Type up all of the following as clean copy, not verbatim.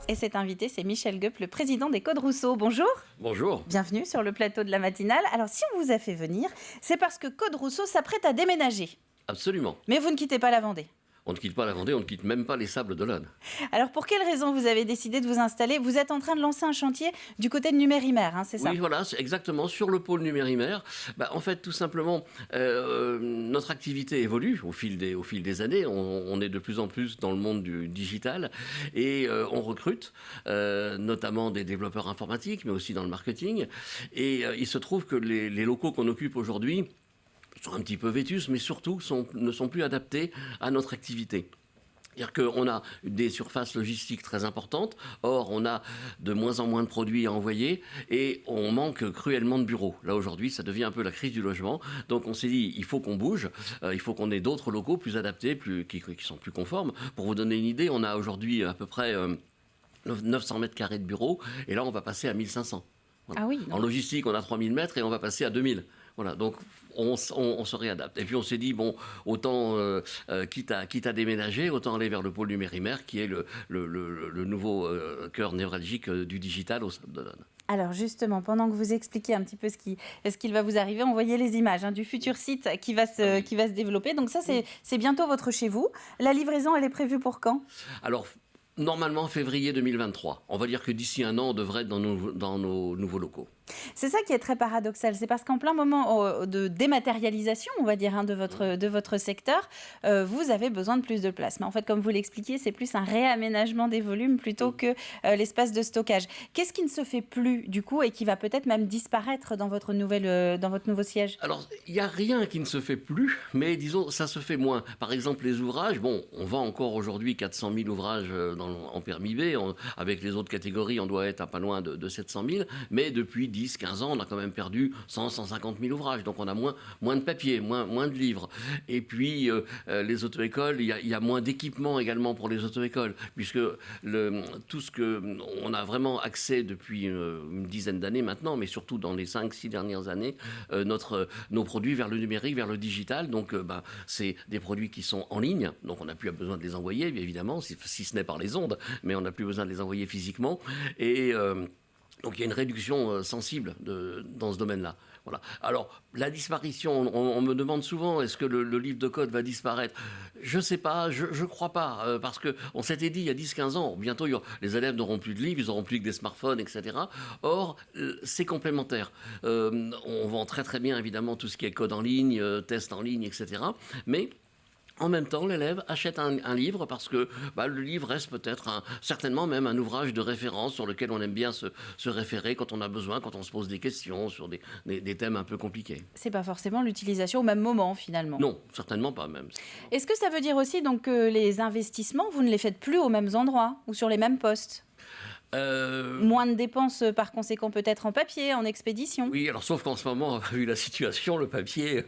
Et cet invité, c'est Michel Goep, le président des Codes Rousseau. Bonjour. Bonjour. Bienvenue sur le plateau de la matinale. Alors, si on vous a fait venir, c'est parce que Codes Rousseau s'apprête à déménager. Absolument. Mais vous ne quittez pas la Vendée. On ne quitte pas la Vendée, on ne quitte même pas les Sables d'Olonne. Alors, pour quelle raison vous avez décidé de vous installer? Vous êtes en train de lancer un chantier du côté de Numérimère, c'est ça? Oui, voilà, c'est exactement, sur le pôle Numérimère. En fait, tout simplement, notre activité évolue au fil des années. On est de plus en plus dans le monde du digital et on recrute, notamment des développeurs informatiques, mais aussi dans le marketing. Et il se trouve que les locaux qu'on occupe aujourd'hui sont un petit peu vétustes, mais surtout ne sont plus adaptés à notre activité. C'est-à-dire qu'on a des surfaces logistiques très importantes, or on a de moins en moins de produits à envoyer et on manque cruellement de bureaux. Là aujourd'hui, ça devient un peu la crise du logement, donc on s'est dit il faut qu'on bouge, il faut qu'on ait d'autres locaux plus adaptés, qui sont plus conformes. Pour vous donner une idée, on a aujourd'hui à peu près 900 mètres carrés de bureaux et là on va passer à 1500. Voilà. Ah oui. En logistique, on a 3000 mètres et on va passer à 2000. Voilà, donc on se réadapte. Et puis on s'est dit, bon, autant, quitte à déménager, autant aller vers le pôle Numérimère, qui est le nouveau cœur névralgique du digital au Sables d'Olonne. Alors justement, pendant que vous expliquez un petit peu ce qu'il va vous arriver, on voyait les images du futur site qui va se développer. Donc ça, c'est bientôt votre chez vous. La livraison, elle est prévue pour quand? Alors, normalement, février 2023. On va dire que d'ici un an, on devrait être dans nos nouveaux locaux. C'est ça qui est très paradoxal, c'est parce qu'en plein moment de dématérialisation, on va dire, de votre secteur, vous avez besoin de plus de place. Mais en fait, comme vous l'expliquiez, c'est plus un réaménagement des volumes plutôt que l'espace de stockage. Qu'est-ce qui ne se fait plus, du coup, et qui va peut-être même disparaître dans votre nouveau siège? Alors, il n'y a rien qui ne se fait plus, mais disons, ça se fait moins. Par exemple, les ouvrages, bon, on vend encore aujourd'hui 400 000 ouvrages en permis B. Avec les autres catégories, on doit être à pas loin de 700 000, mais depuis 10-15 ans, on a quand même perdu 100-150 000 ouvrages. Donc on a moins de papier, moins de livres. Et puis les auto-écoles, il y a moins d'équipements également pour les auto-écoles, puisque tout ce qu'on a vraiment accès depuis une dizaine d'années maintenant, mais surtout dans les 5-6 dernières années, nos produits vers le numérique, vers le digital. Donc c'est des produits qui sont en ligne, donc on n'a plus besoin de les envoyer, évidemment, si ce n'est par les ondes, mais on n'a plus besoin de les envoyer physiquement. Et donc il y a une réduction sensible dans ce domaine-là. Voilà. Alors, la disparition, on me demande souvent, est-ce que le livre de code va disparaître? Je ne sais pas, je ne crois pas, parce qu'on s'était dit il y a 10-15 ans, bientôt les élèves n'auront plus de livres, ils n'auront plus que des smartphones, etc. Or, c'est complémentaire. On vend très très bien, évidemment, tout ce qui est code en ligne, test en ligne, etc. Mais en même temps, l'élève achète un livre parce que le livre reste peut-être certainement même un ouvrage de référence sur lequel on aime bien se référer quand on a besoin, quand on se pose des questions sur des thèmes un peu compliqués. C'est pas forcément l'utilisation au même moment, finalement. Non, certainement pas même. Est-ce que ça veut dire aussi donc, que les investissements, vous ne les faites plus aux mêmes endroits ou sur les mêmes postes? Moins de dépenses par conséquent peut-être en papier, en expédition. Oui, alors sauf qu'en ce moment, vu la situation, le papier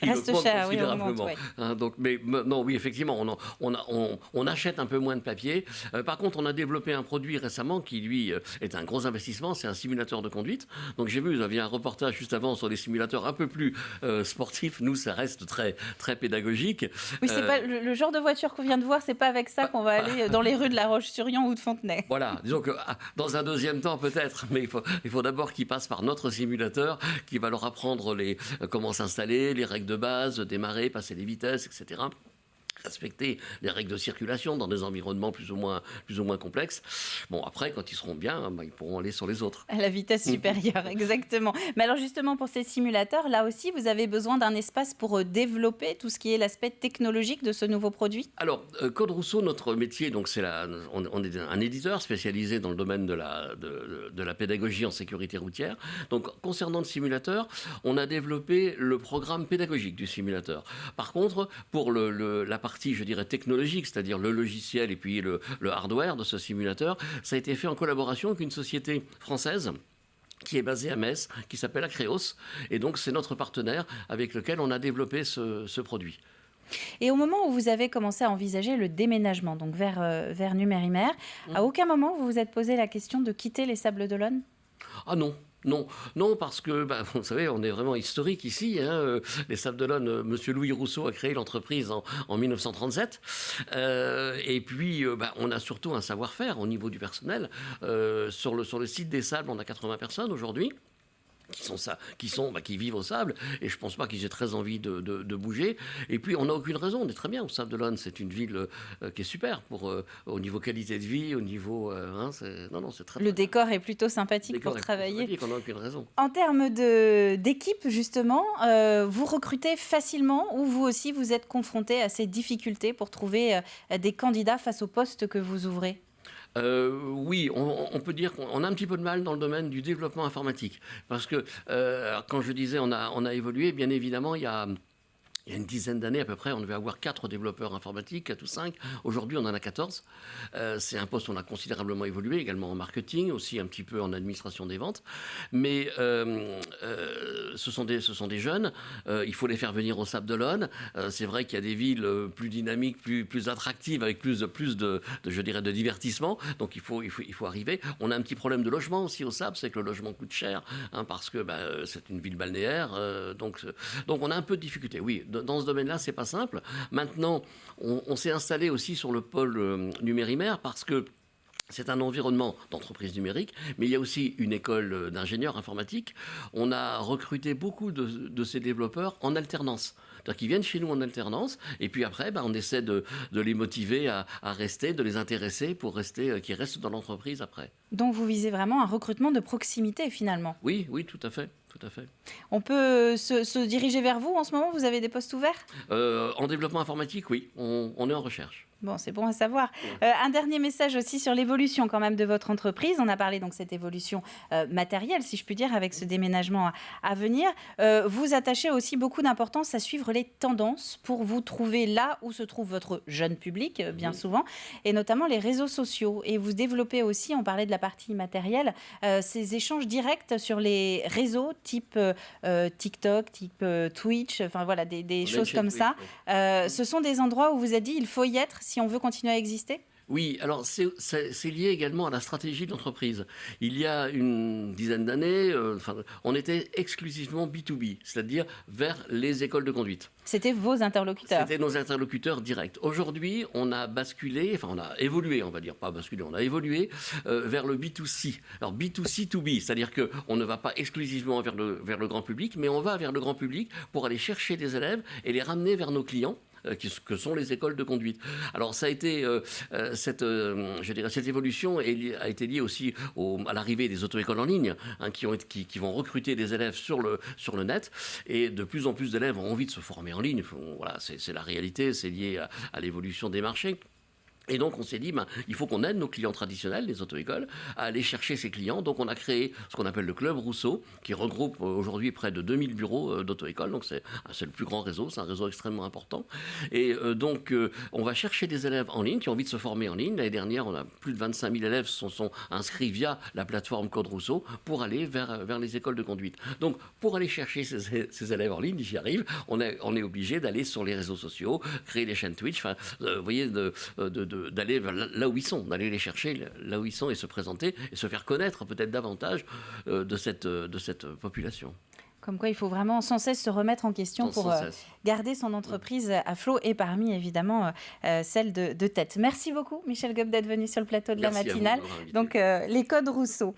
il reste augmente cher, considérablement. Oui, Donc, mais non, oui, effectivement, on achète un peu moins de papier. Par contre, on a développé un produit récemment qui, lui, est un gros investissement. C'est un simulateur de conduite. Donc j'ai vu, vous aviez un reportage juste avant sur des simulateurs un peu plus sportifs. Nous, ça reste très, très pédagogique. Oui, c'est pas le genre de voiture qu'on vient de voir, c'est pas avec ça qu'on va aller dans les rues de La Roche-sur-Yon ou de Fontenay. Voilà, disons que dans un deuxième temps peut-être, mais il faut d'abord qu'ils passent par notre simulateur qui va leur apprendre comment s'installer, les règles de base, démarrer, passer les vitesses, etc. Respecter les règles de circulation dans des environnements plus ou moins complexes. Bon, après, quand ils seront bien, ils pourront aller sur les autres. À la vitesse supérieure, exactement. Mais alors justement, pour ces simulateurs, là aussi, vous avez besoin d'un espace pour développer tout ce qui est l'aspect technologique de ce nouveau produit? Alors, Code Rousseau, notre métier, donc on est un éditeur spécialisé dans le domaine de la pédagogie en sécurité routière. Donc, concernant le simulateur, on a développé le programme pédagogique du simulateur. Par contre, pour la partie, je dirais, technologique, c'est-à-dire le logiciel et puis le hardware de ce simulateur, ça a été fait en collaboration avec une société française qui est basée à Metz, qui s'appelle Acreos. Et donc, c'est notre partenaire avec lequel on a développé ce produit. Et au moment où vous avez commencé à envisager le déménagement, donc vers Numérimère, à aucun moment vous vous êtes posé la question de quitter les Sables d'Olonne? Ah non. Non, non, parce que, vous savez, on est vraiment historique ici. Les Sables d'Olonne, Monsieur Louis Rousseau a créé l'entreprise en 1937. Et puis, on a surtout un savoir-faire au niveau du personnel. Sur le site des Sables, on a 80 personnes aujourd'hui. Qui vivent au sable, et je pense pas qu'ils aient très envie de bouger. Et puis on n'a aucune raison, on est très bien au Sable d'Olonne, c'est une ville qui est super au niveau qualité de vie, au niveau c'est très, Le très décor est plutôt sympathique décor pour est travailler. sympathique, on n'a aucune raison. En termes d'équipe, justement, vous recrutez facilement ou vous aussi vous êtes confronté à ces difficultés pour trouver des candidats face au poste que vous ouvrez? Oui, on peut dire qu'on a un petit peu de mal dans le domaine du développement informatique. Parce que, quand je disais on a évolué, bien évidemment, il y a une dizaine d'années à peu près, on devait avoir 4 développeurs informatiques, 4 ou 5. Aujourd'hui, on en a 14. C'est un poste où on a considérablement évolué, également en marketing, aussi un petit peu en administration des ventes. Mais ce sont des jeunes. Il faut les faire venir au Sable d'Olonne. C'est vrai qu'il y a des villes plus dynamiques, plus attractives, avec plus de je dirais, de divertissement. Donc il faut arriver. On a un petit problème de logement aussi au Sable, c'est que le logement coûte cher, parce que c'est une ville balnéaire. Donc on a un peu de difficulté, oui. Dans ce domaine-là, c'est pas simple. Maintenant, on s'est installé aussi sur le pôle Numérimère parce que c'est un environnement d'entreprise numérique, mais il y a aussi une école d'ingénieurs informatiques. On a recruté beaucoup de ces développeurs en alternance. C'est-à-dire qu'ils viennent chez nous en alternance, et puis après, on essaie de les motiver à rester, de les intéresser pour qu'ils restent dans l'entreprise après. Donc vous visez vraiment un recrutement de proximité finalement? Oui, tout à fait. Tout à fait. On peut se diriger vers vous en ce moment? Vous avez des postes ouverts? En développement informatique, oui, on est en recherche. Bon, c'est bon à savoir. Un dernier message aussi sur l'évolution quand même de votre entreprise. On a parlé donc de cette évolution matérielle, si je puis dire, avec ce déménagement à venir. Vous attachez aussi beaucoup d'importance à suivre les tendances pour vous trouver là où se trouve votre jeune public, bien souvent, et notamment les réseaux sociaux. Et vous développez aussi, on parlait de la partie matérielle, ces échanges directs sur les réseaux type TikTok, type Twitch, enfin voilà, des choses comme ça. Ce sont des endroits où vous avez dit il faut y être si on veut continuer à exister? Oui, alors c'est lié également à la stratégie de l'entreprise. Il y a une dizaine d'années, on était exclusivement B2B, c'est-à-dire vers les écoles de conduite. C'était vos interlocuteurs? C'était nos interlocuteurs directs. Aujourd'hui, on a basculé, on a évolué, on va dire, pas basculé, on a évolué vers le B2C. Alors B2C2B, c'est-à-dire qu'on ne va pas exclusivement vers le grand public, mais on va vers le grand public pour aller chercher des élèves et les ramener vers nos clients, que sont les écoles de conduite. Alors ça a été cette évolution a été liée aussi à l'arrivée des auto-écoles en ligne, qui vont recruter des élèves sur le net, et de plus en plus d'élèves ont envie de se former en ligne. Voilà, c'est la réalité, c'est lié à l'évolution des marchés. Et donc on s'est dit, il faut qu'on aide nos clients traditionnels, les auto-écoles, à aller chercher ces clients. Donc on a créé ce qu'on appelle le Club Rousseau, qui regroupe aujourd'hui près de 2000 bureaux d'auto-écoles. Donc c'est le plus grand réseau, c'est un réseau extrêmement important. Et donc on va chercher des élèves en ligne qui ont envie de se former en ligne. L'année dernière, on a plus de 25 000 élèves qui sont inscrits via la plateforme Code Rousseau pour aller vers les écoles de conduite. Donc pour aller chercher ces élèves en ligne, j'y arrive, on est obligé d'aller sur les réseaux sociaux, créer des chaînes Twitch, vous voyez, d'aller là où ils sont, d'aller les chercher là où ils sont et se présenter et se faire connaître peut-être davantage de cette population. Comme quoi, il faut vraiment sans cesse se remettre en question pour garder son entreprise à flot et parmi, évidemment, celle de tête. Merci beaucoup, Michel Gob, d'être venu sur le plateau de la matinale. Donc, les Codes Rousseau.